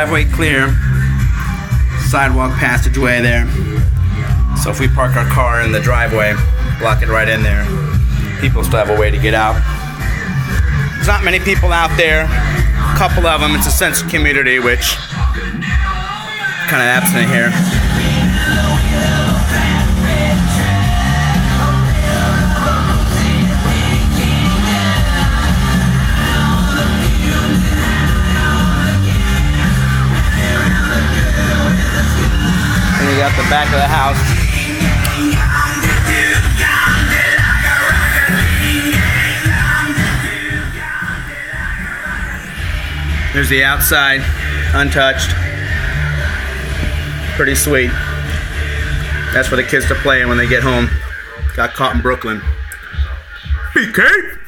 driveway clear, sidewalk passageway there. So if we park our car in the driveway, block it right in there, people still have a way to get out. There's not many people out there. A couple of them. It's a sense of community, which kind of absent here. And you got the back of the house. There's the outside, untouched. Pretty sweet. That's for the kids to play in when they get home. Got caught in Brooklyn. PK!